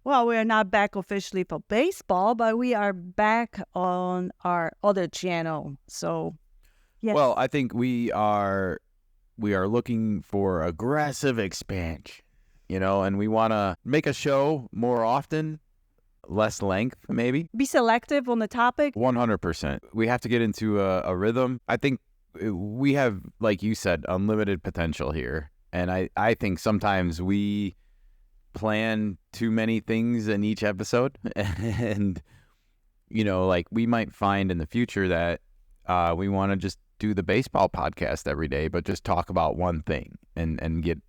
Well, we are not back officially for baseball, but we are back on our other channel. So, yes. Well, I think we are looking for aggressive expansion, and we want to make a show more often, less length, maybe. Be selective on the topic. 100%. We have to get into a rhythm. I think we have, like you said, unlimited potential here. And I think sometimes we plan too many things in each episode. And, like we might find in the future that we want to just do the baseball podcast every day, but just talk about one thing and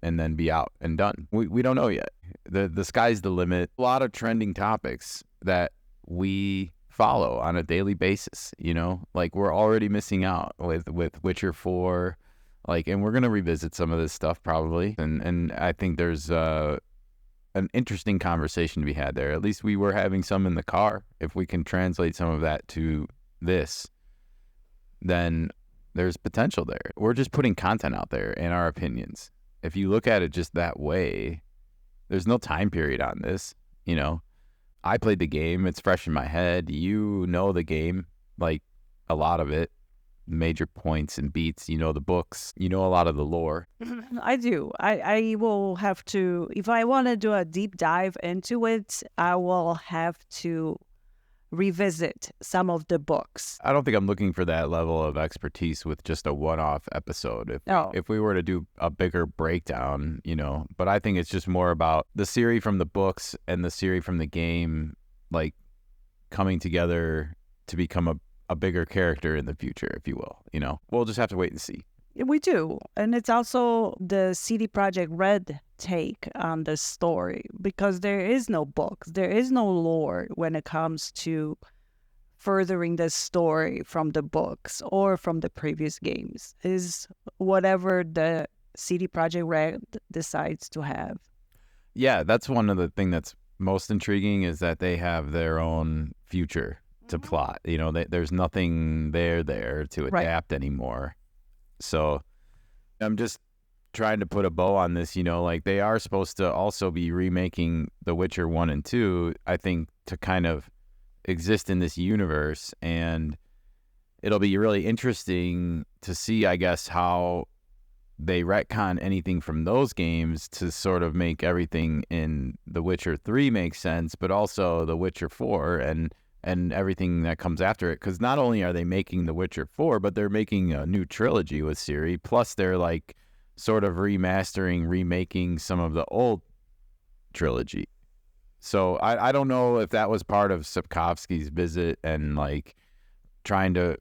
then be out and done. We don't know yet. The sky's the limit. A lot of trending topics that we follow on a daily basis, like we're already missing out with Witcher 4, and we're going to revisit some of this stuff probably. And I think there's an interesting conversation to be had there. At least we were having some in the car. If we can translate some of that to this, then there's potential there. We're just putting content out there and our opinions. If you look at it just that way, there's no time period on this. I played the game. It's fresh in my head. You know the game, like a lot of it, major points and beats. The books. A lot of the lore. I do. I will have to, if I want to do a deep dive into it, I will have to revisit some of the books. I don't think I'm looking for that level of expertise with just a one-off episode. If we were to do a bigger breakdown, but I think it's just more about the series from the books and the series from the game, like coming together to become a bigger character in the future, if you will. We'll just have to wait and see. We do. And it's also the CD Projekt Red take on the story, because there is no books, there is no lore when it comes to furthering the story from the books or from the previous games. Is whatever the CD Projekt Red decides to have. Yeah, that's one of the things that's most intriguing, is that they have their own future to plot. There's nothing there to adapt anymore. So I'm just trying to put a bow on this, they are supposed to also be remaking The Witcher 1 and 2, I think, to kind of exist in this universe. And it'll be really interesting to see, I guess, how they retcon anything from those games to sort of make everything in The Witcher 3 make sense, but also The Witcher 4 and everything that comes after it. Because not only are they making The Witcher 4, but they're making a new trilogy with Ciri. Plus, they're sort of remaking some of the old trilogy. So I don't know if that was part of Sapkowski's visit and trying to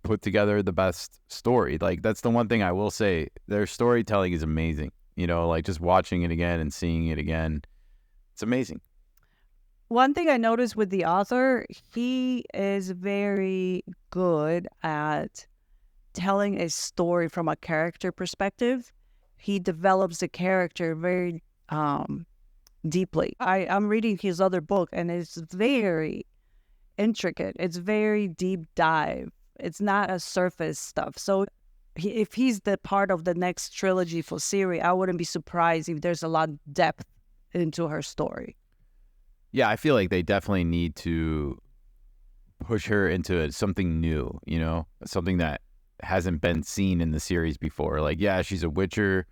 put together the best story. That's the one thing I will say. Their storytelling is amazing. Just watching it again and seeing it again, it's amazing. One thing I noticed with the author, he is very good at telling a story from a character perspective. He develops the character very deeply. I'm reading his other book, and it's very intricate. It's very deep dive. It's not a surface stuff. So if he's the part of the next trilogy for Ciri, I wouldn't be surprised if there's a lot of depth into her story. Yeah, I feel like they definitely need to push her into something new, something that hasn't been seen in the series before. Yeah, she's a Witcher,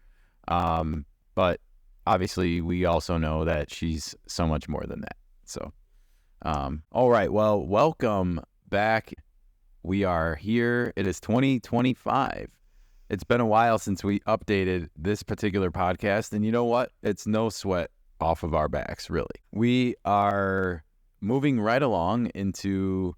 but obviously we also know that she's so much more than that. So, all right, well, welcome back. We are here. It is 2025. It's been a while since we updated this particular podcast, and you know what? It's no sweat off of our backs, really. We are moving right along into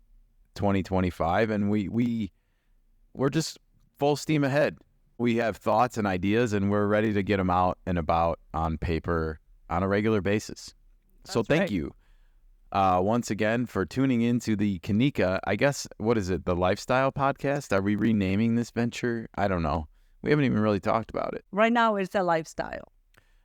2025, and we're just full steam ahead. We have thoughts and ideas, and we're ready to get them out and about on paper on a regular basis. So thank you once again for tuning into the KeNikka, I guess, what is it, the Lifestyle Podcast? Are we renaming this venture? I don't know. We haven't even really talked about it. Right now, it's a lifestyle.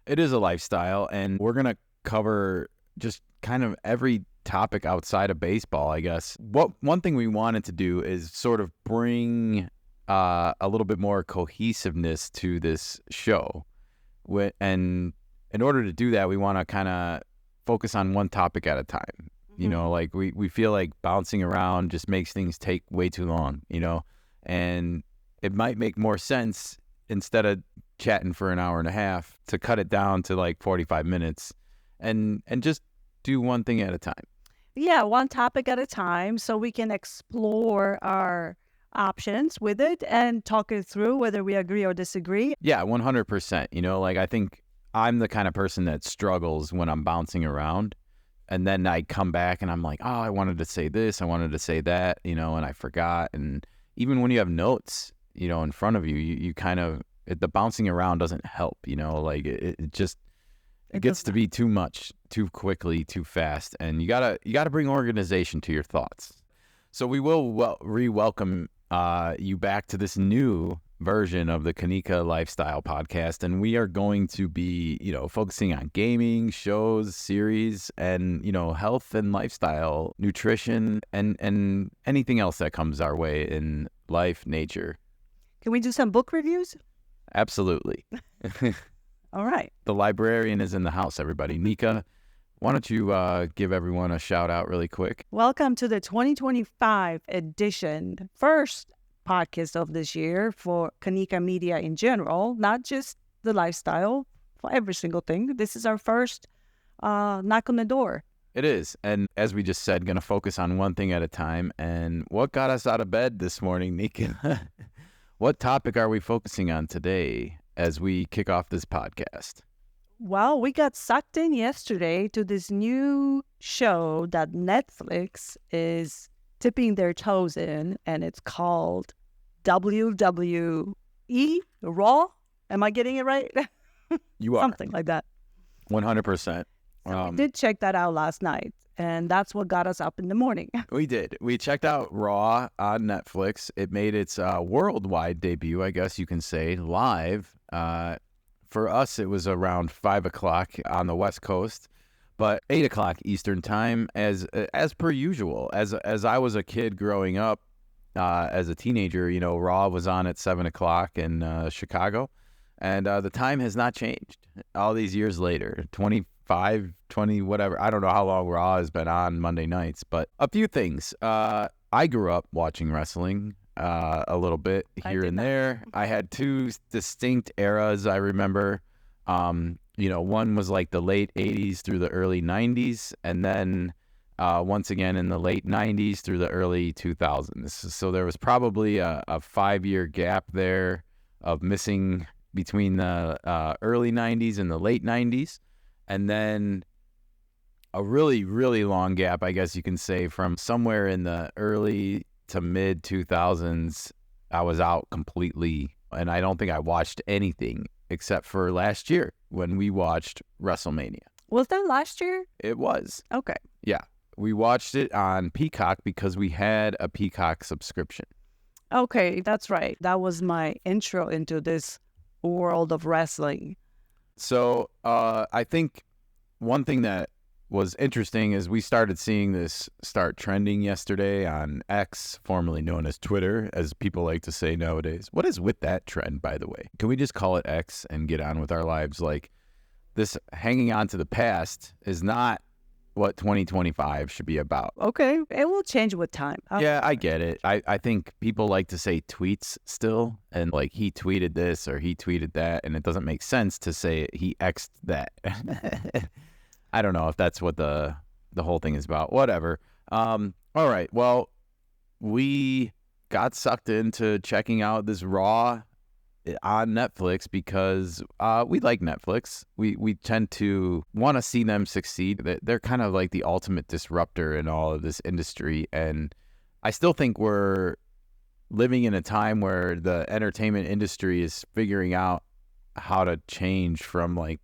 It is a lifestyle, and we're going to cover just kind of every topic outside of baseball, I guess. One thing we wanted to do is sort of bring a little bit more cohesiveness to this show. And in order to do that, we want to kind of focus on one topic at a time. You know, like we feel like bouncing around just makes things take way too long, you know, and it might make more sense instead of chatting for an hour and a half to cut it down to like 45 minutes and just do one thing at a time. Yeah, one topic at a time so we can explore our options with it and talk it through whether we agree or disagree. Yeah, 100%. You know, like I think I'm the kind of person that struggles when I'm bouncing around. And then I come back and I'm like, oh, I wanted to say this, I wanted to say that, you know, and I forgot. And even when you have notes, you know, in front of you, you kind of, the bouncing around doesn't help, you know, like it just, it gets to be too much, too quickly, too fast. And you gotta bring organization to your thoughts. So we will re-welcome you back to this new version of the KeNikka Lifestyle Podcast, and we are going to be, you know, focusing on gaming, shows, series, and, you know, health and lifestyle, nutrition, and anything else that comes our way in life, nature. Can we do some book reviews? Absolutely. All right. The librarian is in the house, everybody. Nikka, why don't you give everyone a shout out really quick? Welcome to the 2025 edition, first podcast of this year for KeNikka Media in general, not just the lifestyle, for every single thing. This is our first knock on the door. It is. And as we just said, going to focus on one thing at a time. And what got us out of bed this morning, Nikka? What topic are we focusing on today as we kick off this podcast? Well, we got sucked in yesterday to this new show that Netflix is tipping their toes in, and it's called WWE Raw. Am I getting it right? You are. Something like that. 100%. We did check that out last night, and that's what got us up in the morning. We did. We checked out Raw on Netflix. It made its worldwide debut, I guess you can say, live. For us, it was around 5 o'clock on the West Coast, but 8 o'clock Eastern time, as per usual. As I was a kid growing up, as a teenager, you know, Raw was on at 7 o'clock in Chicago, and the time has not changed all these years later, 25, 20, whatever. I don't know how long Raw has been on Monday nights, but a few things. I grew up watching wrestling a little bit here and there. I had two distinct eras I remember. You know, one was like the late 80s through the early 90s, and then once again in the late 90s through the early 2000s. So there was probably a 5-year gap there of missing between the early 90s and the late 90s. And then a really, really long gap, I guess you can say, from somewhere in the early to mid 2000s. I was out completely, and I don't think I watched anything except for last year when we watched WrestleMania. Was that last year? It was. Okay. Yeah. We watched it on Peacock because we had a Peacock subscription. Okay, that's right. That was my intro into this world of wrestling. So I think one thing that was interesting is we started seeing this start trending yesterday on X, formerly known as Twitter, as people like to say nowadays. What is with that trend, by the way? Can we just call it X and get on with our lives? Like, this hanging on to the past is not what 2025 should be about. Okay, it will change with time. Yeah, I get it. I think people like to say tweets still, and like he tweeted this or he tweeted that, and it doesn't make sense to say he X'd that. I don't know if that's what the whole thing is about. Whatever. All right. Well, we got sucked into checking out this Raw on Netflix because we like Netflix. We tend to want to see them succeed. They're kind of like the ultimate disruptor in all of this industry. And I still think we're living in a time where the entertainment industry is figuring out how to change from like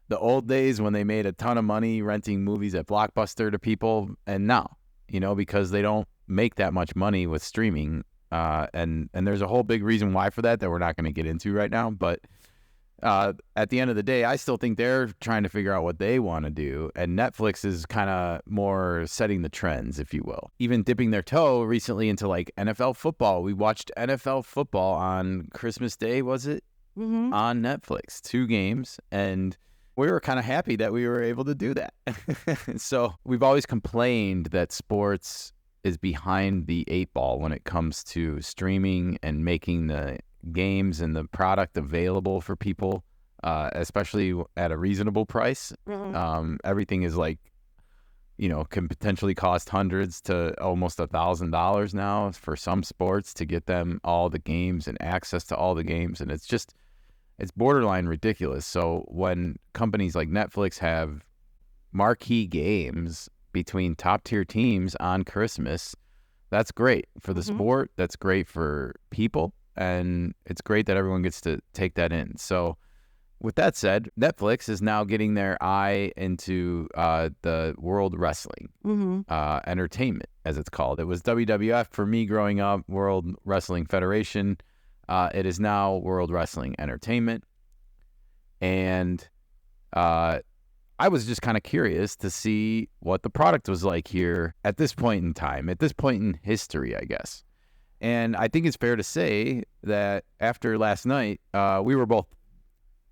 the old days when they made a ton of money renting movies at Blockbuster to people, and now, you know, because they don't make that much money with streaming. And there's a whole big reason why for that we're not going to get into right now. But at the end of the day, I still think they're trying to figure out what they want to do. And Netflix is kind of more setting the trends, if you will. Even dipping their toe recently into like NFL football. We watched NFL football on Christmas Day, was it? Mm-hmm. On Netflix, 2 games. And we were kind of happy that we were able to do that. So we've always complained that sports is behind the eight ball when it comes to streaming and making the games and the product available for people, especially at a reasonable price. Everything is like, can potentially cost hundreds to almost $1,000 now for some sports to get them all the games and access to all the games. And it's borderline ridiculous. So when companies like Netflix have marquee games between top tier teams on Christmas, that's great for the sport. That's great for people. And it's great that everyone gets to take that in. So with that said, Netflix is now getting their eye into the World Wrestling Entertainment, as it's called. It was WWF for me growing up, World Wrestling Federation. It is now World Wrestling Entertainment. And I was just kind of curious to see what the product was like here at this point in time, at this point in history, I guess. And I think it's fair to say that after last night, we were both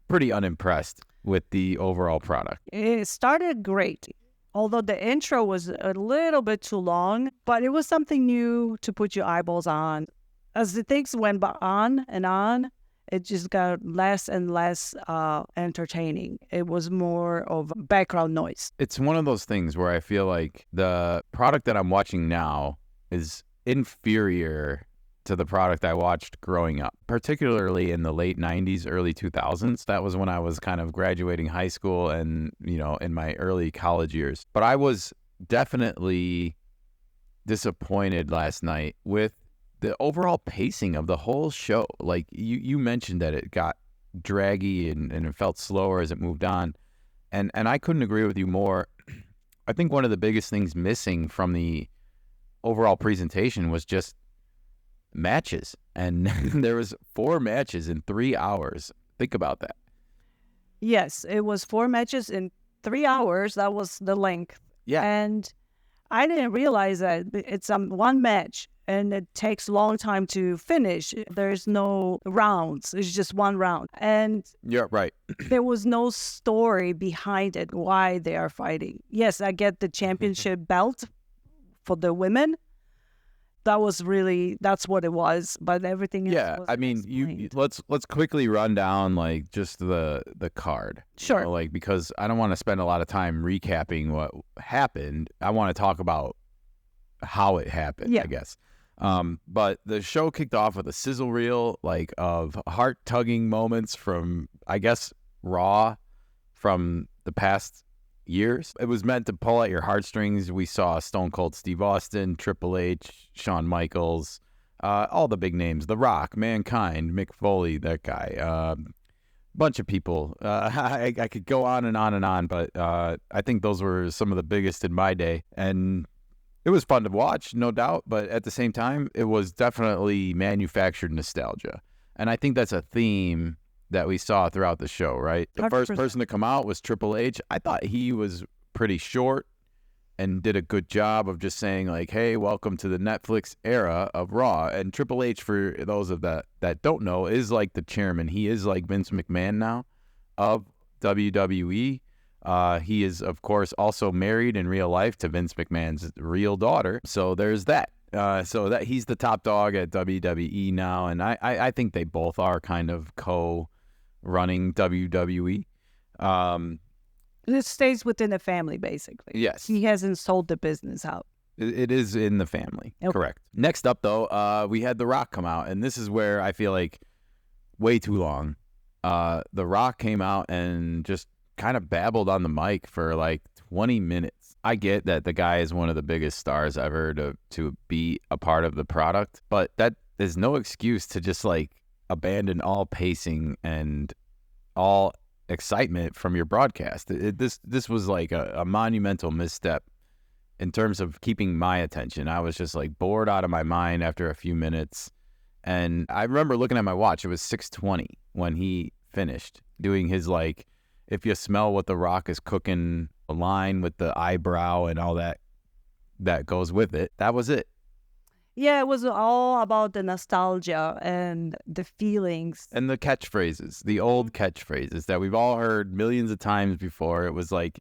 pretty unimpressed with the overall product. It started great, although the intro was a little bit too long, but it was something new to put your eyeballs on. As the things went on and on, it just got less and less entertaining. It was more of background noise. It's one of those things where I feel like the product that I'm watching now is inferior to the product I watched growing up, particularly in the late 90s, early 2000s. That was when I was kind of graduating high school and, in my early college years. But I was definitely disappointed last night with the overall pacing of the whole show. Like you mentioned that it got draggy and it felt slower as it moved on. And I couldn't agree with you more. I think one of the biggest things missing from the overall presentation was just matches. And there was 4 matches in 3 hours. Think about that. Yes, it was 4 matches in 3 hours. That was the length. Yeah. And I didn't realize that it's one match and it takes a long time to finish. There's no rounds. It's just one round. And yeah, right. There was no story behind it, why they are fighting. Yes, I get the championship belt for the women. That's what it was. But everything else yeah, was I mean, let's quickly run down like just the card. Sure. Because I don't want to spend a lot of time recapping what happened. I want to talk about how it happened, I guess. But the show kicked off with a sizzle reel of heart-tugging moments from, I guess, Raw from the past years. It was meant to pull at your heartstrings. We saw Stone Cold Steve Austin, Triple H, Shawn Michaels, all the big names, The Rock, Mankind, Mick Foley, that guy, bunch of people. I could go on and on and on, but I think those were some of the biggest in my day. And it was fun to watch, no doubt, but at the same time, it was definitely manufactured nostalgia. And I think that's a theme that we saw throughout the show, right? The 100%. First person to come out was Triple H. I thought he was pretty short and did a good job of just saying hey, welcome to the Netflix era of Raw. And Triple H, for those of that don't know, is the chairman. He is like Vince McMahon now of WWE. He is, of course, also married in real life to Vince McMahon's real daughter. So there's that. So that he's the top dog at WWE now. And I think they both are kind of co-running WWE. It stays within the family, basically. Yes. He hasn't sold the business out. It is in the family. Okay. Correct. Next up, though, we had The Rock come out. And this is where I feel like way too long. The Rock came out and just kind of babbled on the mic for 20 minutes. I get that the guy is one of the biggest stars ever to be a part of the product, but that is no excuse to just abandon all pacing and all excitement from your broadcast. This was a monumental misstep in terms of keeping my attention. I was just bored out of my mind after a few minutes. And I remember looking at my watch. It was 6:20 when he finished doing his if you smell what The Rock is cooking line with the eyebrow and all that goes with it. That was it. Yeah, it was all about the nostalgia and the feelings. And the catchphrases, the old catchphrases that we've all heard millions of times before. It was like,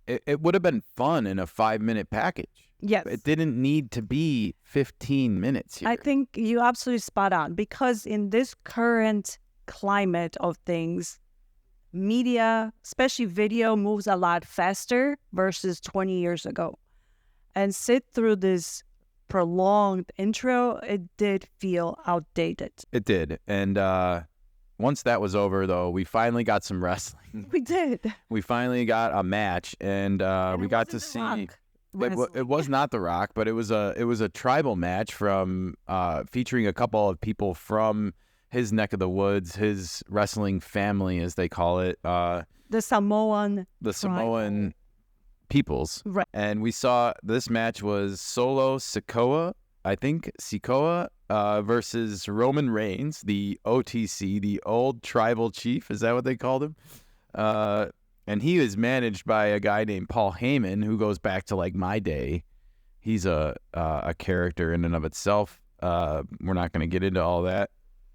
it would have been fun in a 5-minute package. Yes. It didn't need to be 15 minutes here. I think you absolutely spot on, because in this current climate of things, media, especially video, moves a lot faster versus 20 years ago. And sit through this prolonged intro, it did feel outdated. It did. And once that was over, though, we finally got some wrestling. We did. We finally got a match, and we got to see. It was not The Rock, but it was a tribal match from featuring a couple of people from his neck of the woods, his wrestling family, as they call it. The Samoan peoples. Right. And we saw this match was Solo Sikoa versus Roman Reigns, the OTC, the old tribal chief. Is that what they called him? And he is managed by a guy named Paul Heyman, who goes back to like my day. He's a character in and of itself. We're not going to get into all that.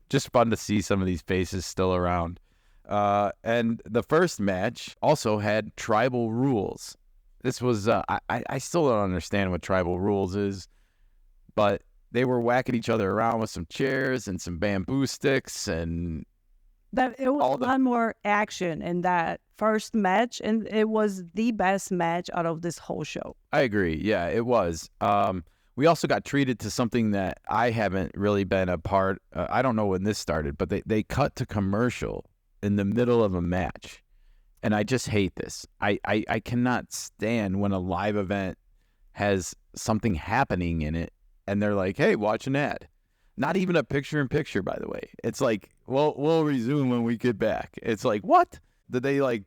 Just fun to see some of these faces still around. And the first match also had tribal rules. This was, I still don't understand what tribal rules is, but they were whacking each other around with some chairs and some bamboo sticks, and that it was a lot more action in that first match, and it was the best match out of this whole show. I agree. Yeah, it was. We also got treated to something that I haven't really been a part. I don't know when this started, but they cut to commercial in the middle of a match. And I just hate this. I cannot stand when a live event has something happening in it and they're like, hey, watch an ad. Not even a picture-in-picture, by the way. It's like, well, we'll resume when we get back. It's like, what? Did they like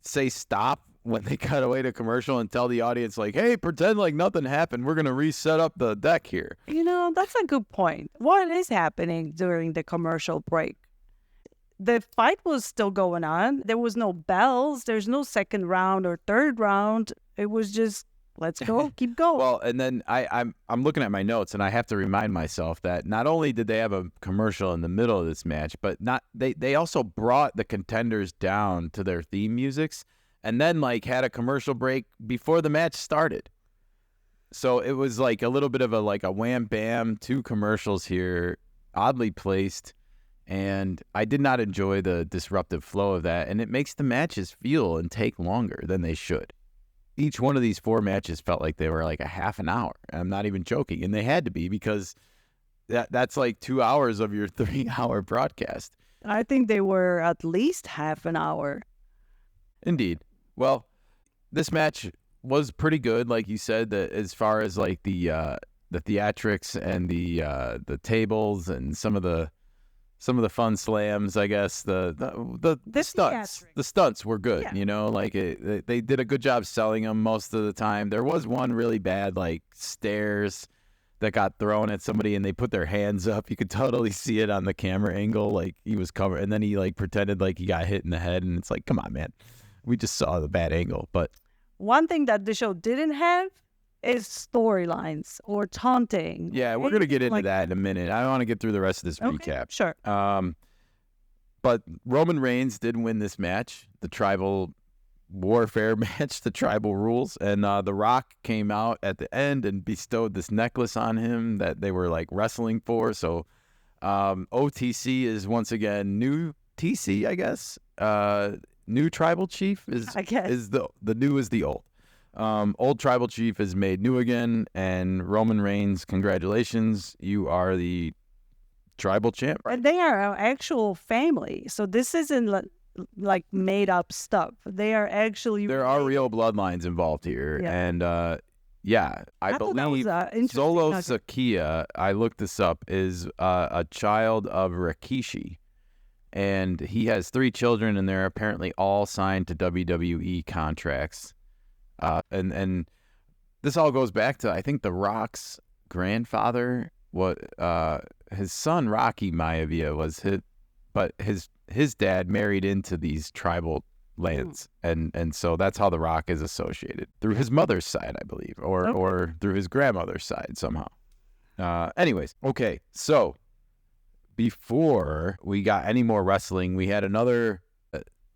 say stop when they cut away to commercial and tell the audience like, hey, pretend like nothing happened. We're going to reset up the deck here. You know, that's a good point. What is happening during the commercial break? The fight was still going on. There was no bells. There's no second round or third round. It was just, let's go, keep going. Well, and then I'm looking at my notes, and I have to remind myself that not only did they have a commercial in the middle of this match, but they also brought the contenders down to their theme musics, and then like had a commercial break before the match started. So it was like a little bit of a wham bam, 2 commercials here, oddly placed. And I did not enjoy the disruptive flow of that. And it makes the matches feel and take longer than they should. Each one of these 4 matches felt like they were like a half an hour. I'm not even joking. And they had to be, because that's like 2 hours of your 3-hour broadcast. I think they were at least half an hour. Indeed. Well, this match was pretty good, like you said, as far as like the theatrics and the tables and some of the fun slams, I guess. The stunts were good. Yeah. You know, like they did a good job selling them most of the time. There was one really bad, like stairs that got thrown at somebody and they put their hands up. You could totally see it on the camera angle, like he was covered, and then he like pretended like he got hit in the head, and it's like, come on, man, we just saw the bad angle. But one thing that the show didn't have is storylines or taunting. Yeah, we're going to get into that in a minute. I want to get through the rest of this recap. Sure. But Roman Reigns did win this match, the tribal warfare match, the tribal rules. And The Rock came out at the end and bestowed this necklace on him that they were like wrestling for. So OTC is once again new TC, I guess. New tribal chief is the new is the old. Old tribal chief is made new again, and Roman Reigns, congratulations, you are the tribal champ. And they are our actual family, so this isn't like made up stuff. They are actually there are real bloodlines involved here. Yeah. And I believe Solo Sikoa, I looked this up, is a child of Rikishi, and he has 3 children, and they're apparently all signed to WWE contracts. And this all goes back to, I think, The Rock's grandfather. His son Rocky Maivia was his dad married into these tribal lands, and so that's how The Rock is associated through his mother's side, I believe, or through his grandmother's side somehow. Anyways, okay. So before we got any more wrestling, we had another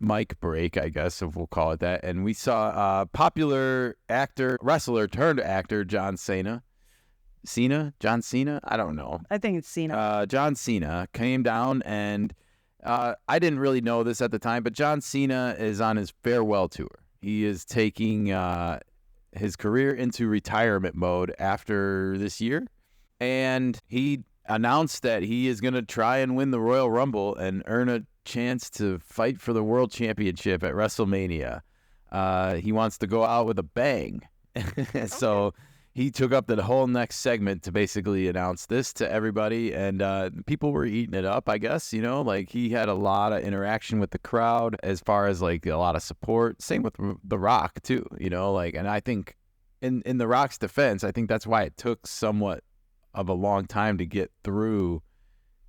mic break, I guess, if we'll call it that. And we saw popular wrestler turned actor, John Cena. John Cena? I don't know. I think it's Cena. John Cena came down, and I didn't really know this at the time, but John Cena is on his farewell tour. He is taking his career into retirement mode after this year, and he announced that he is going to try and win the Royal Rumble and earn a chance to fight for the World Championship at WrestleMania. He wants to go out with a bang. So he took up the whole next segment to basically announce this to everybody, and people were eating it up, I guess, like he had a lot of interaction with the crowd as far as like a lot of support. Same with The Rock too, and I think in The Rock's defense, I think that's why it took somewhat of a long time to get through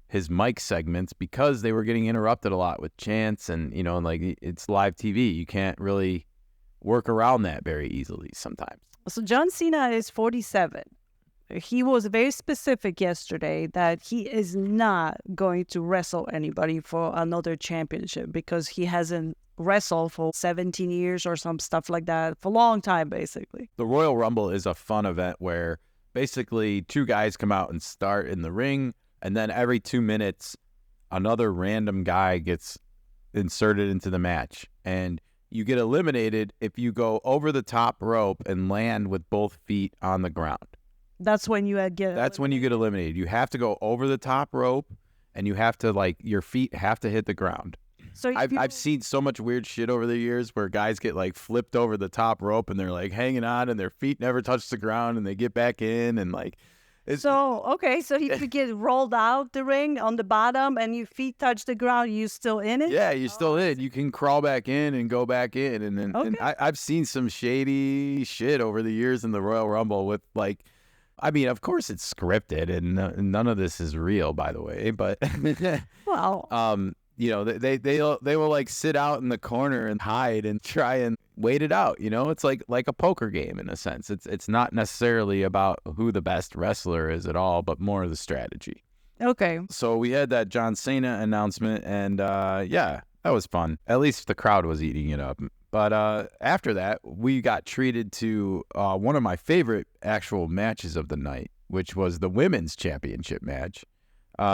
his mic segments, because they were getting interrupted a lot with chants and, like it's live TV. You can't really work around that very easily sometimes. So John Cena is 47. He was very specific yesterday that he is not going to wrestle anybody for another championship because he hasn't wrestled for 17 years or some stuff like that for a long time, basically. The Royal Rumble is a fun event where basically two guys come out and start in the ring, and then every 2 minutes, another random guy gets inserted into the match. And you get eliminated if you go over the top rope and land with both feet on the ground. That's when you when you get eliminated. You have to go over the top rope, and you have to, your feet have to hit the ground. So I've seen so much weird shit over the years where guys get flipped over the top rope and they're hanging on and their feet never touch the ground and they get back in and So he could get rolled out the ring on the bottom and your feet touch the ground, you still in it? Yeah, you're still in. You can crawl back in and go back in. And then and I've seen some shady shit over the years in the Royal Rumble with of course it's scripted and none of this is real, by the way, but well, they will sit out in the corner and hide and try and wait it out. It's like a poker game in a sense. It's not necessarily about who the best wrestler is at all, but more of the strategy. Okay. So we had that John Cena announcement, and that was fun. At least the crowd was eating it up. But after that, we got treated to one of my favorite actual matches of the night, which was the women's championship match.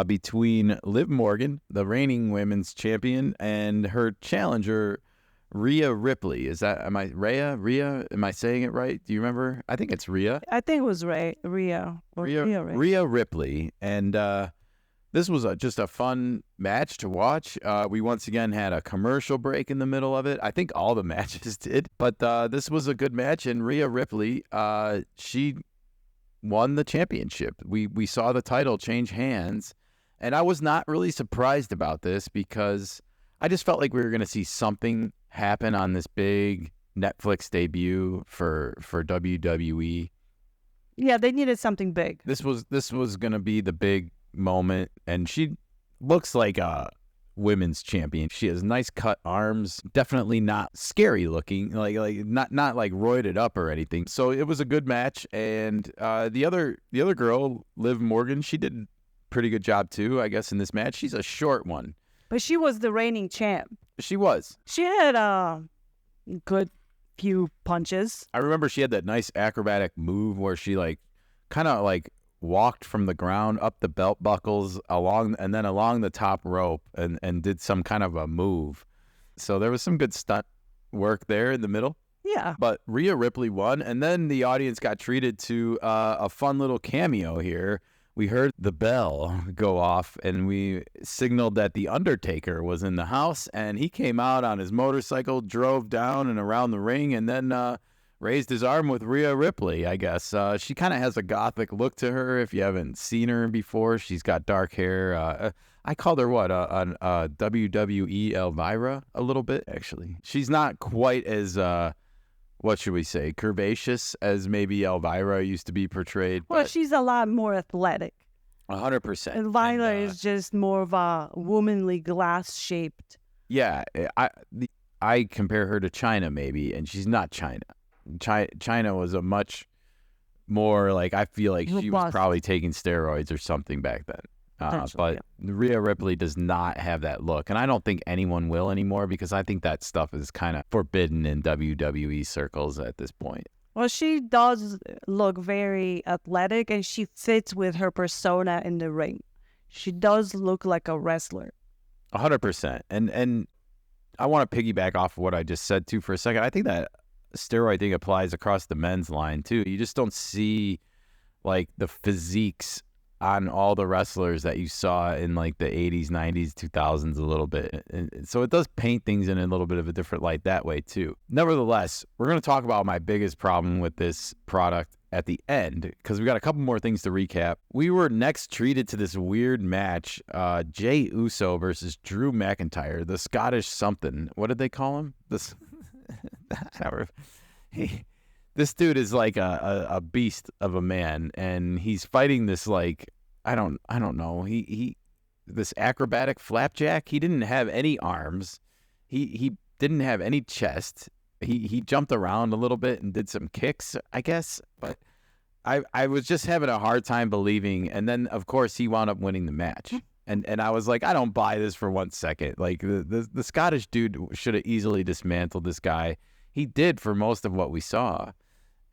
Between Liv Morgan, the reigning women's champion, and her challenger, Rhea Ripley. Am I saying it right? Do you remember? I think it's Rhea. I think it was Rhea. Rhea Ripley. And this was just a fun match to watch. We once again had a commercial break in the middle of it. I think all the matches did. But this was a good match, and Rhea Ripley, she won the championship. We saw the title change hands, and I was not really surprised about this because I just felt like we were going to see something happen on this big Netflix debut for WWE. Yeah, they needed something big. This was going to be the big moment, and she looks like a women's champion. She has nice cut arms, definitely not scary looking, not roided up or anything. So it was a good match, and the other girl, Liv Morgan, she did a pretty good job too, I guess, in this match. She's a short one, but she was the reigning champ. She was. She had a good few punches. I remember she had that nice acrobatic move where she kind of walked from the ground up the belt buckles along the top rope and did some kind of a move. So there was some good stunt work there in the middle. Yeah. But Rhea Ripley won, and then the audience got treated to a fun little cameo here. We heard the bell go off, and we signaled that The Undertaker was in the house, and he came out on his motorcycle, drove down and around the ring, and then raised his arm with Rhea Ripley, I guess. She kind of has a gothic look to her. If you haven't seen her before, she's got dark hair. I called her a WWE Elvira a little bit, actually. She's not quite as, what should we say, curvaceous as maybe Elvira used to be portrayed. Well, she's a lot more athletic. 100%. Elvira is just more of a womanly glass-shaped. Yeah, I compare her to China maybe, and she's not China. China was a much more like, I feel like she was Robust. probably taking steroids or something back then. Potentially, But Rhea Ripley does not have that look. And I don't think anyone will anymore, because I think that stuff is kind of forbidden in WWE circles at this point. Well, she does look very athletic, and she fits with her persona in the ring. She does look like a wrestler. 100%. And I want to piggyback off of what I just said too for a second. I think that steroid thing applies across the men's line too. You just don't see like the physiques on all the wrestlers that you saw in like the 80s, 90s, 2000s a little bit. And so it does paint things in a little bit of a different light that way too. Nevertheless, we're going to talk about my biggest problem with this product at the end, because we got a couple more things to recap. We were next treated to this weird match, Jey Uso versus Drew McIntyre, the Scottish something. What did they call him? This this dude is like a beast of a man, and he's fighting this like I don't know. He this acrobatic flapjack. He didn't have any arms. He didn't have any chest. He jumped around a little bit and did some kicks, I guess. But I was just having a hard time believing. And then of course he wound up winning the match. And I was like, I don't buy this for 1 second. Like the Scottish dude should have easily dismantled this guy. He did for most of what we saw.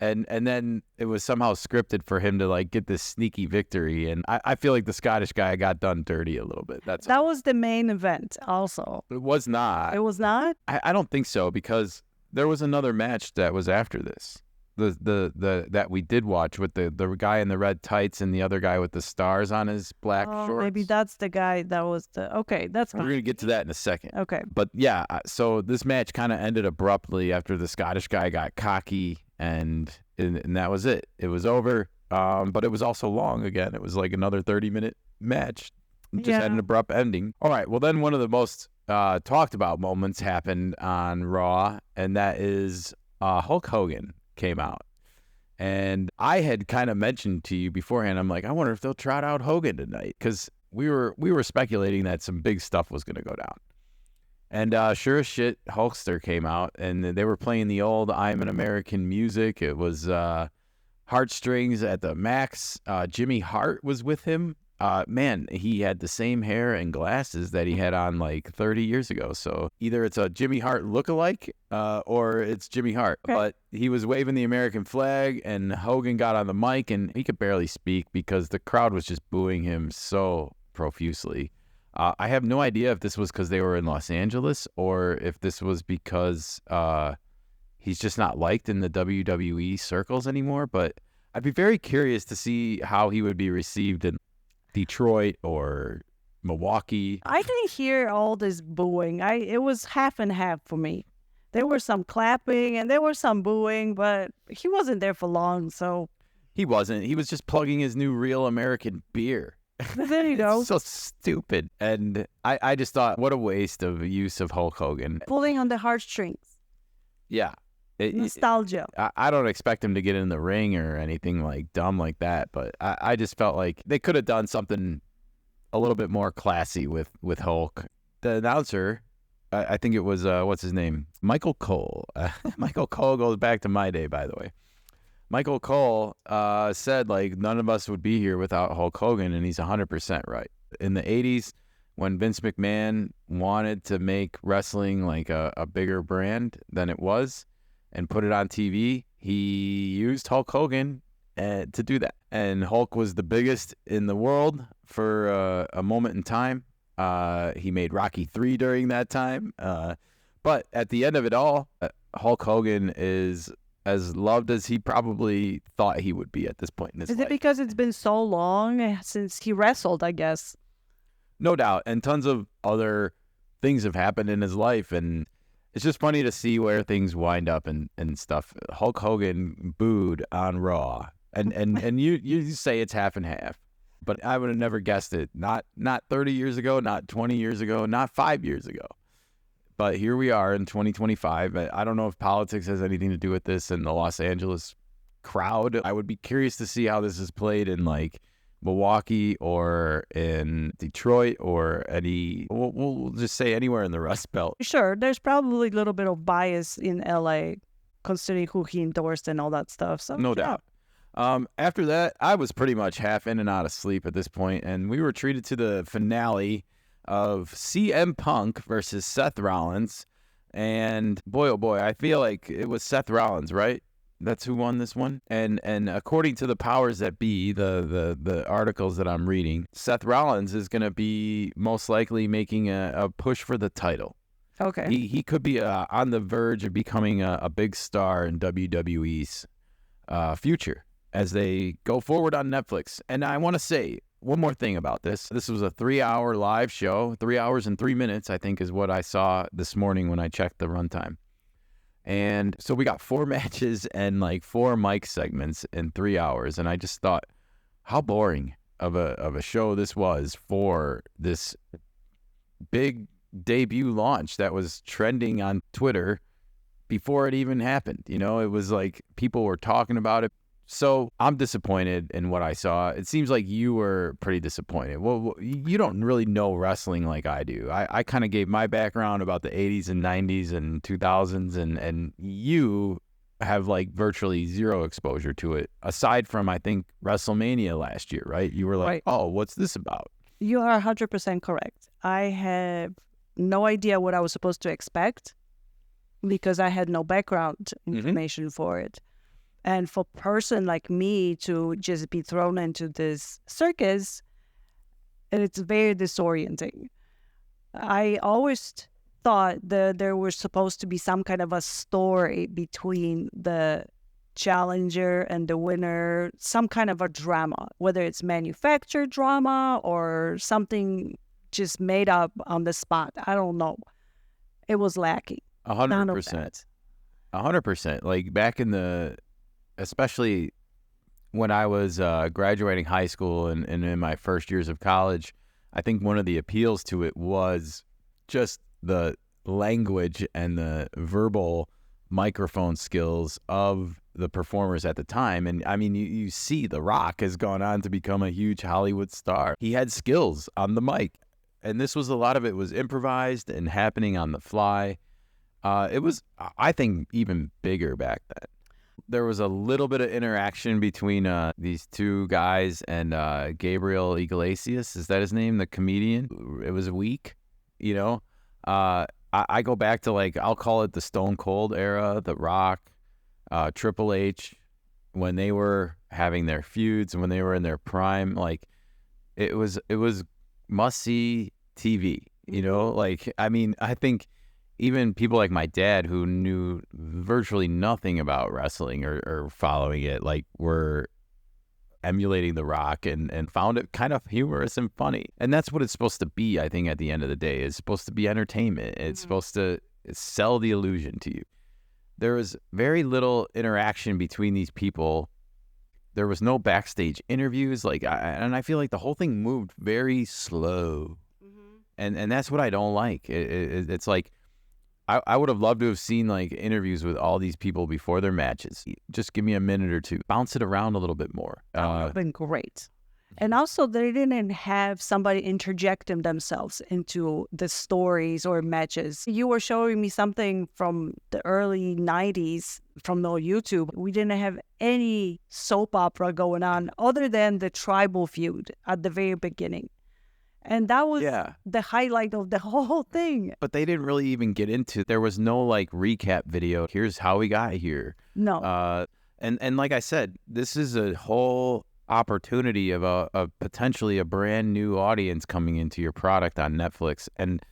And then it was somehow scripted for him to like get this sneaky victory. And I feel like the Scottish guy got done dirty a little bit. That was the main event also. It was not. It was not? I don't think so, because there was another match that was after this. The that we did watch with the guy in the red tights and the other guy with the stars on his black shorts. Maybe that's the guy that was the... Okay, that's fine. We're going to get to that in a second. Okay. But yeah, so this match kind of ended abruptly after the Scottish guy got cocky, and that was it. It was over, but it was also long again. It was like another 30-minute match. It just had an abrupt ending. All right, well then one of the most talked about moments happened on Raw, and that is Hulk Hogan came out. And I had kind of mentioned to you beforehand, I'm like, I wonder if they'll trot out Hogan tonight, because we were speculating that some big stuff was going to go down. And sure as shit, Hulkster came out, and they were playing the old I'm an American music. It was heartstrings at the max. Jimmy Hart was with him. Man, he had the same hair and glasses that he had on like 30 years ago. So either it's a Jimmy Hart lookalike or it's Jimmy Hart. Okay. But he was waving the American flag, and Hogan got on the mic, and he could barely speak because the crowd was just booing him so profusely. I have no idea if this was because they were in Los Angeles or if this was because he's just not liked in the WWE circles anymore. But I'd be very curious to see how he would be received in Detroit or Milwaukee. I didn't hear all this booing. It was half and half for me. There was some clapping and there was some booing, but he wasn't there for long, so... He wasn't. He was just plugging his new Real American beer. There you go. So stupid. And I just thought, what a waste of use of Hulk Hogan. Pulling on the heartstrings. Yeah. Nostalgia. I don't expect him to get in the ring or anything like dumb like that, but I just felt like they could have done something a little bit more classy with Hulk. The announcer, I think it was, what's his name? Michael Cole. Michael Cole goes back to my day, by the way. Michael Cole said, like, none of us would be here without Hulk Hogan, and he's 100% right. In the 80s, when Vince McMahon wanted to make wrestling like a bigger brand than it was, and put it on TV, he used Hulk Hogan to do that. And Hulk was the biggest in the world for a moment in time. He made Rocky III during that time. But at the end of it all, Hulk Hogan is as loved as he probably thought he would be at this point in his life. Is it because it's been so long since he wrestled, I guess? No doubt. And tons of other things have happened in his life, and it's just funny to see where things wind up and stuff. Hulk Hogan booed on Raw, and you say it's half and half, but I would have never guessed it. Not 30 years ago, not 20 years ago, not 5 years ago. But here we are in 2025. I don't know if politics has anything to do with this and the Los Angeles crowd. I would be curious to see how this is played in like Milwaukee or in Detroit or we'll just say anywhere in the Rust Belt. Sure, there's probably a little bit of bias in LA considering who he endorsed and all that stuff. So no doubt. After that, I was pretty much half in and out of sleep at this point, and we were treated to the finale of CM Punk versus Seth Rollins. And boy, oh boy, I feel like it was Seth Rollins, right? That's who won this one. And according to the powers that be, the articles that I'm reading, Seth Rollins is going to be most likely making a push for the title. Okay. He could be on the verge of becoming a big star in WWE's future as they go forward on Netflix. And I want to say one more thing about this. This was a 3-hour live show. 3 hours and 3 minutes, I think, is what I saw this morning when I checked the runtime. And so we got 4 matches and like 4 mic segments in 3 hours. And I just thought how boring of a show this was for this big debut launch that was trending on Twitter before it even happened. You know, it was like people were talking about it. So I'm disappointed in what I saw. It seems like you were pretty disappointed. Well, you don't really know wrestling like I do. I kind of gave my background about the 80s and 90s and 2000s, and you have like virtually zero exposure to it, aside from, I think, WrestleMania last year, right? You were like, Right. oh, what's this about? You are 100% correct. I have no idea what I was supposed to expect because I had no background information for it. And for a person like me to just be thrown into this circus, it's very disorienting. I always thought that there was supposed to be some kind of a story between the challenger and the winner, some kind of a drama, whether it's manufactured drama or something just made up on the spot. I don't know. It was lacking. 100%. 100%. Like back in especially when I was graduating high school and in my first years of college, I think one of the appeals to it was just the language and the verbal microphone skills of the performers at the time. And I mean, you see The Rock has gone on to become a huge Hollywood star. He had skills on the mic. And a lot of it was improvised and happening on the fly. It was, I think, even bigger back then. There was a little bit of interaction between these two guys and Gabriel Iglesias. Is that his name? The comedian? It was weak, you know? I go back to, like, I'll call it the Stone Cold era, The Rock, Triple H, when they were having their feuds and when they were in their prime. Like, it was must-see TV, you know? Like, I mean, I think even people like my dad who knew virtually nothing about wrestling or following it, like, were emulating The Rock and found it kind of humorous and funny. And that's what it's supposed to be, I think, at the end of the day. It's supposed to be entertainment. It's supposed to sell the illusion to you. There was very little interaction between these people. There was no backstage interviews. And I feel like the whole thing moved very slow. And that's what I don't like. It's like, I would have loved to have seen like interviews with all these people before their matches. Just give me a minute or two. Bounce it around a little bit more. That would have been great. And also, they didn't have somebody interjecting themselves into the stories or matches. You were showing me something from the early 90s from the YouTube. We didn't have any soap opera going on other than the tribal feud at the very beginning. And that was the highlight of the whole thing. But they didn't really even get into, there was no like recap video. Here's how we got here. No. And like I said, this is a whole opportunity of a potentially a brand new audience coming into your product on Netflix. And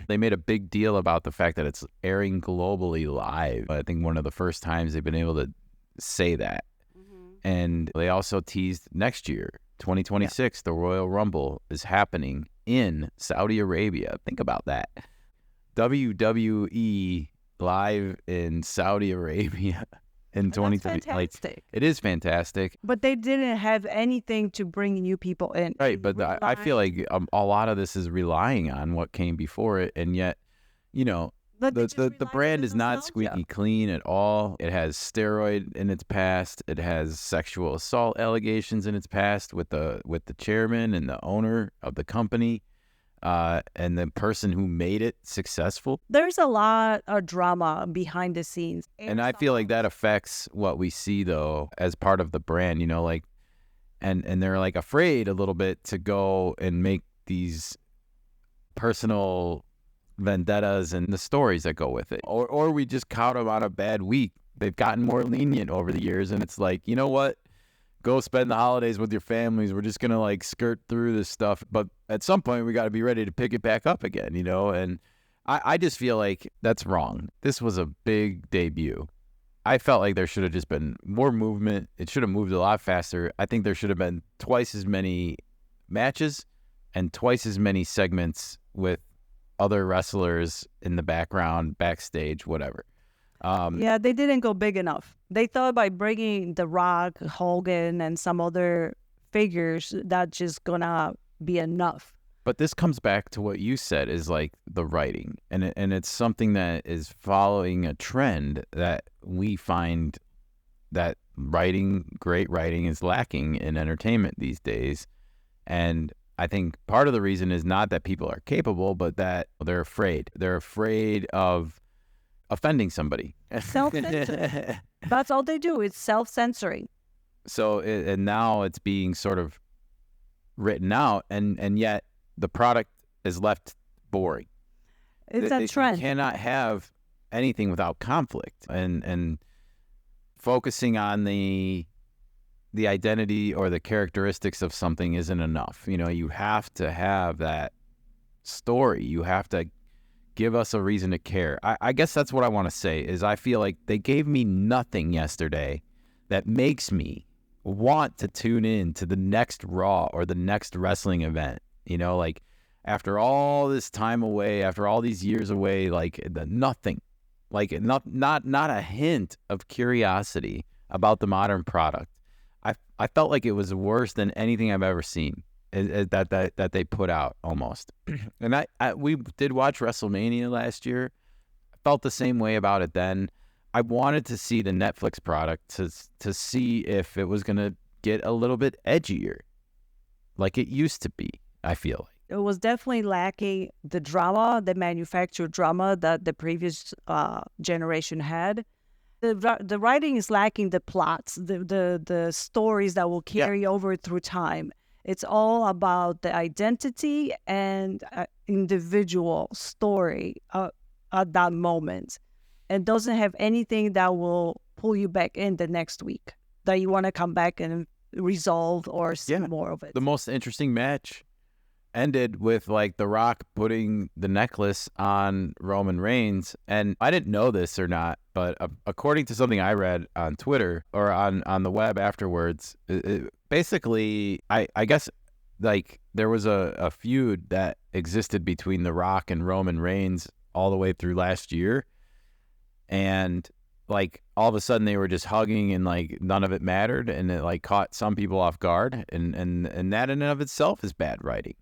they made a big deal about the fact that it's airing globally live. I think one of the first times they've been able to say that. And they also teased next year, 2026, the Royal Rumble is happening in Saudi Arabia. Think about that. WWE live in Saudi Arabia in 2020. Fantastic. It is fantastic. But they didn't have anything to bring new people in. Right, but I feel like a lot of this is relying on what came before it, and yet, you know, the brand is not squeaky clean at all. It has steroid in its past. It has sexual assault allegations in its past with the chairman and the owner of the company. and the person who made it successful. There's a lot of drama behind the scenes. And I feel like that affects what we see, though, as part of the brand, like, and they're like afraid a little bit to go and make these personal vendettas and the stories that go with it. Or we just caught them on a bad week. They've gotten more lenient over the years, and it's like, you know what? Go spend the holidays with your families. We're just going to like skirt through this stuff. But at some point, we got to be ready to pick it back up again, and I just feel like that's wrong. This was a big debut. I felt like there should have just been more movement. It should have moved a lot faster. I think there should have been twice as many matches and twice as many segments with other wrestlers in the background, backstage, whatever. Yeah, they didn't go big enough. They thought by bringing The Rock, Hogan, and some other figures, that's just gonna be enough. But this comes back to what you said is like the writing, and it's something that is following a trend that we find that great writing is lacking in entertainment these days. And I think part of the reason is not that people are capable, but that they're afraid. They're afraid of offending somebody. Self-censoring. That's all they do. It's self-censoring. So, and now it's being sort of written out, and yet the product is left boring. It's a trend. You cannot have anything without conflict, and focusing on the identity or the characteristics of something isn't enough. You have to have that story. You have to give us a reason to care. I guess that's what I want to say is I feel like they gave me nothing yesterday that makes me want to tune in to the next Raw or the next wrestling event. Like after all this time away, after all these years away, like nothing, like not a hint of curiosity about the modern product. I felt like it was worse than anything I've ever seen that they put out almost. And we did watch WrestleMania last year. I felt the same way about it then. I wanted to see the Netflix product to see if it was going to get a little bit edgier like it used to be, I feel like. It was definitely lacking the drama, the manufactured drama that the previous generation had. The writing is lacking the plots, the stories that will carry over through time. It's all about the identity and individual story at that moment. It doesn't have anything that will pull you back in the next week, that you want to come back and resolve or see more of it. The most interesting match ended with like The Rock putting the necklace on Roman Reigns. And I didn't know this or not, but according to something I read on Twitter or on the web afterwards, basically, I guess like there was a feud that existed between The Rock and Roman Reigns all the way through last year. And like all of a sudden they were just hugging and like none of it mattered. And it like caught some people off guard. And that in and of itself is bad writing.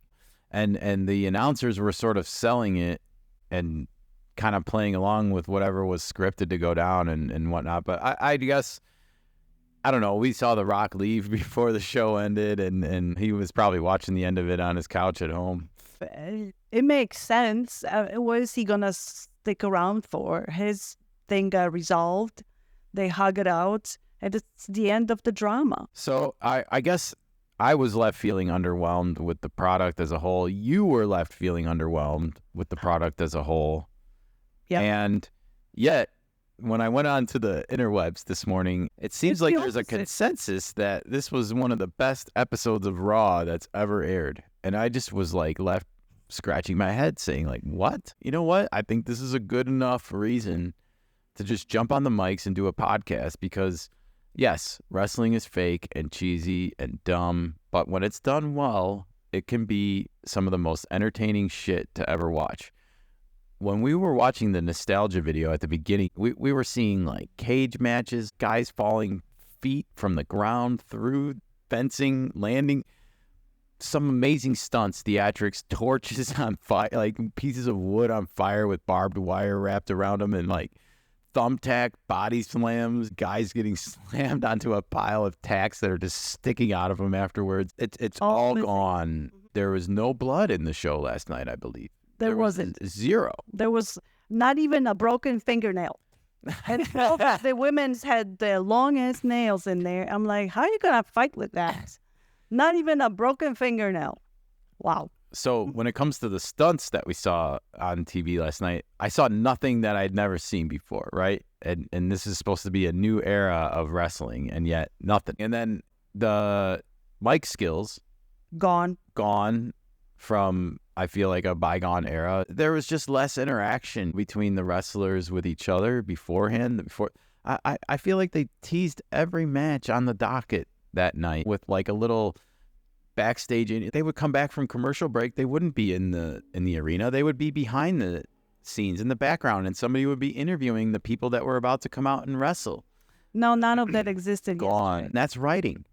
And the announcers were sort of selling it and kind of playing along with whatever was scripted to go down and whatnot. But I guess, I don't know, we saw The Rock leave before the show ended, and he was probably watching the end of it on his couch at home. It makes sense. What is he going to stick around for? His thing got resolved. They hug it out, and it's the end of the drama. So I guess I was left feeling underwhelmed with the product as a whole. You were left feeling underwhelmed with the product as a whole. Yeah. And yet, when I went on to the interwebs this morning, it seems like there's a consensus that this was one of the best episodes of Raw that's ever aired. And I just was like left scratching my head saying like, what? You know what? I think this is a good enough reason to just jump on the mics and do a podcast because yes, wrestling is fake and cheesy and dumb, but when it's done well, it can be some of the most entertaining shit to ever watch. When we were watching the nostalgia video at the beginning, we were seeing like cage matches, guys falling feet from the ground through fencing, landing, some amazing stunts, theatrics, torches on fire, like pieces of wood on fire with barbed wire wrapped around them, and like thumbtack body slams, guys getting slammed onto a pile of tacks that are just sticking out of them afterwards. It's all gone. There was no blood in the show last night, I believe. There wasn't. Zero. There was not even a broken fingernail. And the women's had the longest nails in there. I'm like, how are you going to fight with that? Not even a broken fingernail. Wow. So when it comes to the stunts that we saw on TV last night, I saw nothing that I'd never seen before, right? And this is supposed to be a new era of wrestling, and yet nothing. And then the mic skills Gone from, I feel like, a bygone era. There was just less interaction between the wrestlers with each other beforehand. I feel like they teased every match on the docket that night with like a little backstage. They would come back from commercial break. They wouldn't be in the arena. They would be behind the scenes in the background, and somebody would be interviewing the people that were about to come out and wrestle. No, none of that existed. Gone. Yesterday. That's writing.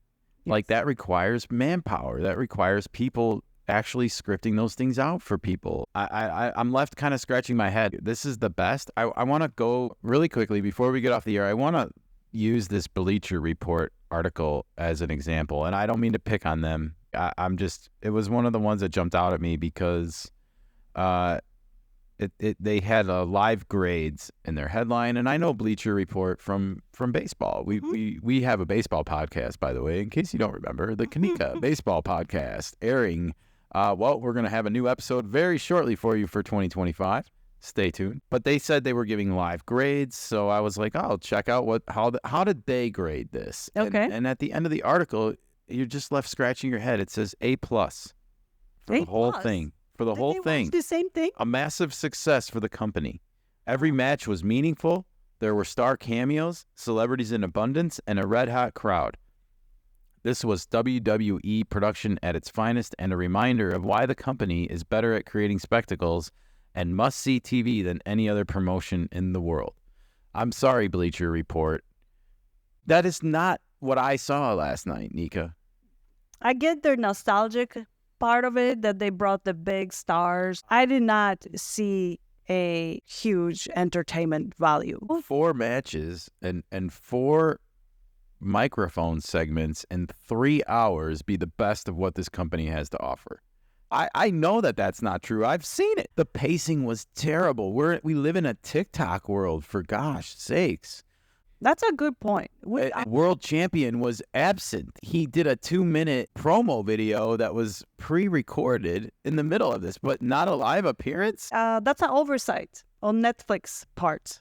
Yes. Like that requires manpower. That requires people actually scripting those things out for people. I'm left kind of scratching my head. This is the best. I want to go really quickly before we get off the air. I want to use this Bleacher Report article as an example, and I don't mean to pick on them. It was one of the ones that jumped out at me because they had live grades in their headline, and I know Bleacher Report from baseball. We have a baseball podcast, by the way, in case you don't remember, the KeNikka Baseball Podcast, airing. We're going to have a new episode very shortly for you for 2025. Stay tuned. But they said they were giving live grades, so I was like, I'll check out how did they grade this? Okay. And at the end of the article, you're just left scratching your head. It says A+ for the whole thing. For the whole thing. The same thing. A massive success for the company. Every match was meaningful. There were star cameos, celebrities in abundance, and a red-hot crowd. This was WWE production at its finest and a reminder of why the company is better at creating spectacles and must-see TV than any other promotion in the world. I'm sorry, Bleacher Report. That is not what I saw last night, Nika. I get their nostalgic part of it, that they brought the big stars. I did not see a huge entertainment value. 4 matches and 4 microphone segments in 3 hours be the best of what this company has to offer. I know that that's not true. I've seen it. The pacing was terrible. We live in a TikTok world, for gosh sakes. That's a good point. World champion was absent. He did a 2-minute promo video that was pre-recorded in the middle of this, but not a live appearance? That's an oversight on Netflix part.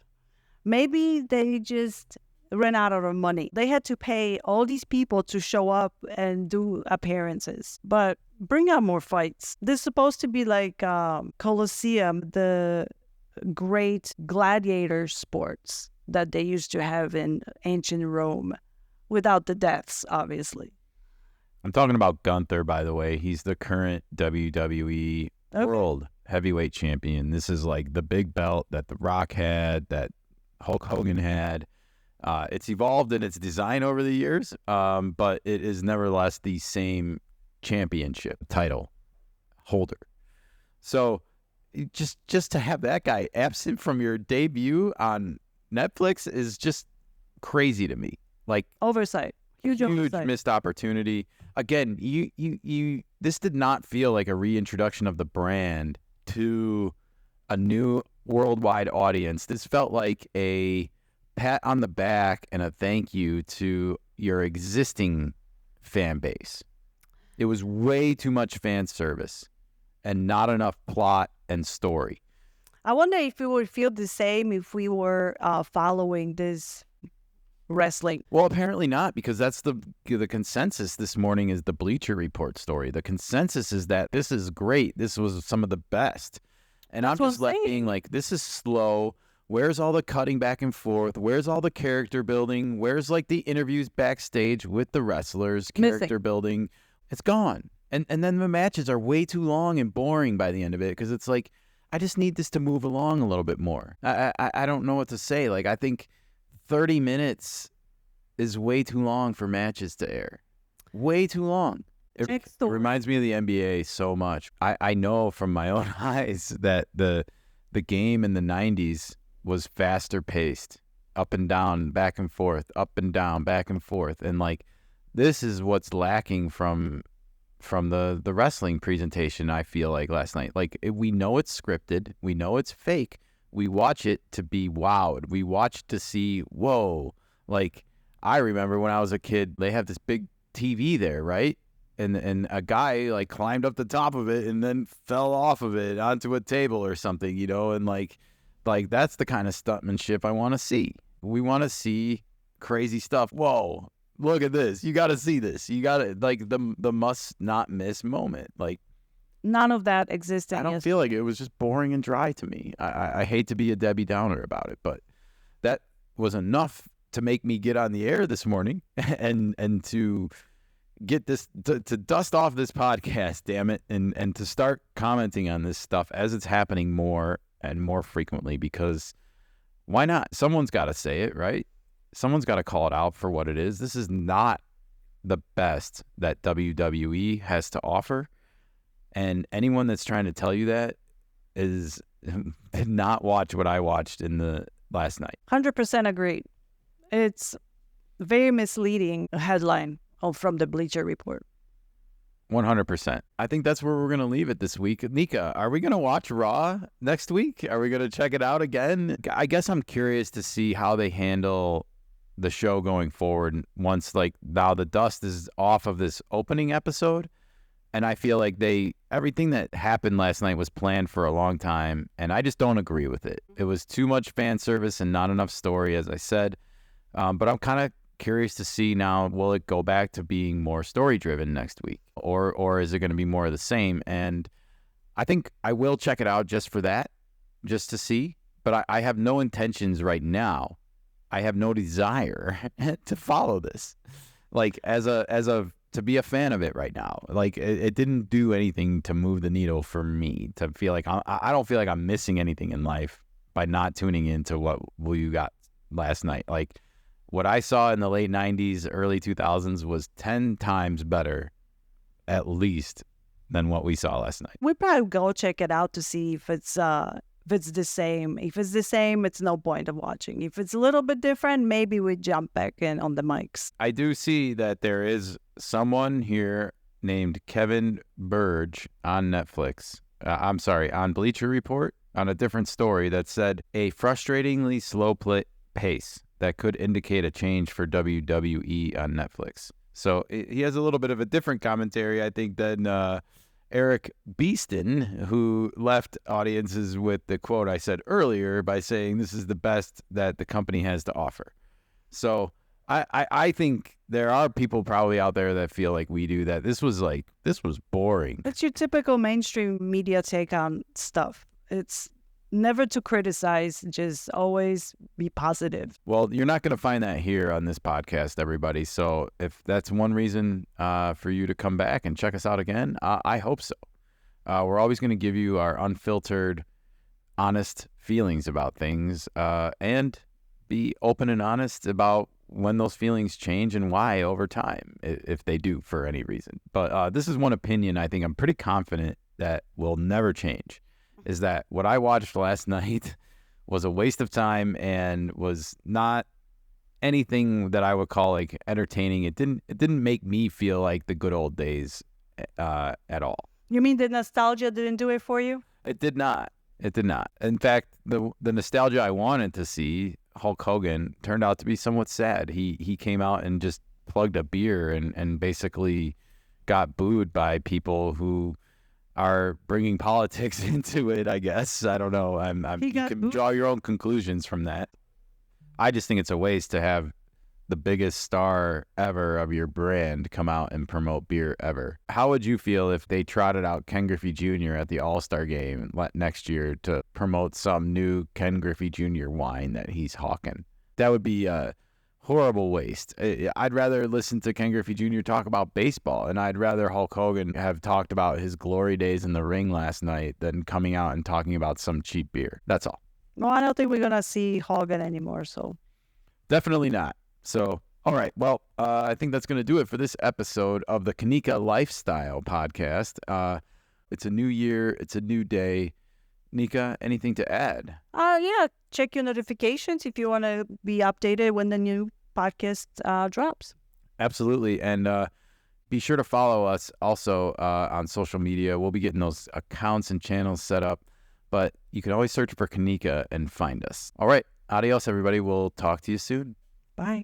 Maybe they just ran out of money. They had to pay all these people to show up and do appearances. But bring out more fights. This is supposed to be like Colosseum, the great gladiator sports that they used to have in ancient Rome, without the deaths, obviously. I'm talking about Gunther, by the way. He's the current WWE World Heavyweight Champion. This is like the big belt that The Rock had, that Hulk Hogan had. It's evolved in its design over the years, but it is nevertheless the same championship title holder. So just to have that guy absent from your debut on Netflix is just crazy to me. Like oversight, huge oversight. Missed opportunity. Again, you this did not feel like a reintroduction of the brand to a new worldwide audience. This felt like a pat on the back and a thank you to your existing fan base. It was way too much fan service and not enough plot and story. I wonder if we would feel the same if we were following this wrestling. Well, apparently not, because that's the consensus this morning is the Bleacher Report story. The consensus is that this is great. This was some of the best. And I'm just left being like, this is slow. Where's all the cutting back and forth? Where's all the character building? Where's like the interviews backstage with the wrestlers? Character building. It's gone. And then the matches are way too long and boring by the end of it, because it's like, I just need this to move along a little bit more. I don't know what to say. Like, I think 30 minutes is way too long for matches to air. Way too long. It reminds me of the NBA so much. I know from my own eyes that the game in the 90s was faster paced. up and down, back and forth, up and down, back and forth. And like, this is what's lacking from the wrestling presentation, I feel like, last night. Like, we know it's scripted. We know it's fake. We watch it to be wowed. We watch to see, whoa. Like, I remember when I was a kid, they have this big TV there, right? And a guy, like, climbed up the top of it and then fell off of it onto a table or something, you know? And, like that's the kind of stuntmanship I want to see. We want to see crazy stuff. Whoa. Look at this. You got to see this. You got to, like, the must not miss moment. Like, None of that existed. I don't feel like it was just boring and dry to me. I hate to be a Debbie Downer about it, but that was enough to make me get on the air this morning and to get this, to dust off this podcast, damn it, and to start commenting on this stuff as it's happening more and more frequently, because why not? Someone's got to say it, right? Someone's got to call it out for what it is. This is not the best that WWE has to offer. And anyone that's trying to tell you that did not watch what I watched in the last night. 100% agreed. It's very misleading headline from the Bleacher Report. 100%. I think that's where we're going to leave it this week. Nika, are we going to watch Raw next week? Are we going to check it out again? I guess I'm curious to see how they handle the show going forward once, like, now the dust is off of this opening episode. And I feel like everything that happened last night was planned for a long time, and I just don't agree with it. It was too much fan service and not enough story, as I said. But I'm kind of curious to see now, will it go back to being more story-driven next week? Or is it going to be more of the same? And I think I will check it out just for that, just to see. But I have no intentions right now. I have no desire to follow this, like, to be a fan of it right now. Like, it didn't do anything to move the needle for me to feel like I don't feel like I'm missing anything in life by not tuning into what you got last night. Like, what I saw in the late 90s, early 2000s was 10 times better, at least, than what we saw last night. We probably go check it out to see if it's the same. If it's the same, it's no point of watching. If it's a little bit different, maybe we jump back in on the mics. I do see that there is someone here named Kevin Burge on Netflix. On Bleacher Report, on a different story that said a frustratingly slow pace that could indicate a change for WWE on Netflix. So he has a little bit of a different commentary, I think, than Eric Beeston, who left audiences with the quote I said earlier by saying this is the best that the company has to offer. So I think there are people probably out there that feel like we do, that this was boring. It's your typical mainstream media take on stuff. It's never to criticize, just always be positive. Well, you're not going to find that here on this podcast, everybody. So if that's one reason for you to come back and check us out again, I hope so. We're always going to give you our unfiltered, honest feelings about things, and be open and honest about when those feelings change and why over time, if they do for any reason. But this is one opinion I think I'm pretty confident that will never change, is that what I watched last night was a waste of time and was not anything that I would call like entertaining. It didn't make me feel like the good old days at all. You mean the nostalgia didn't do it for you? It did not. It did not. In fact, the nostalgia I wanted to see, Hulk Hogan, turned out to be somewhat sad. He came out and just plugged a beer and basically got booed by people who are bringing politics into it, I guess. I don't know. You can draw your own conclusions from that. I just think it's a waste to have the biggest star ever of your brand come out and promote beer ever. How would you feel if they trotted out Ken Griffey Jr. at the All-Star game next year to promote some new Ken Griffey Jr. wine that he's hawking? That would be a horrible waste. I'd rather listen to Ken Griffey Jr. talk about baseball, and I'd rather Hulk Hogan have talked about his glory days in the ring last night than coming out and talking about some cheap beer. That's all. No, I don't think we're going to see Hogan anymore, so. Definitely not. So, all right. Well, I think that's going to do it for this episode of the KeNikka Lifestyle Podcast. It's a new year. It's a new day. Nika, anything to add? Yeah, check your notifications if you want to be updated when the new podcast drops. Absolutely. And be sure to follow us also on social media. We'll be getting those accounts and channels set up, but you can always search for KeNikka and find us. All right. Adios, everybody. We'll talk to you soon. Bye.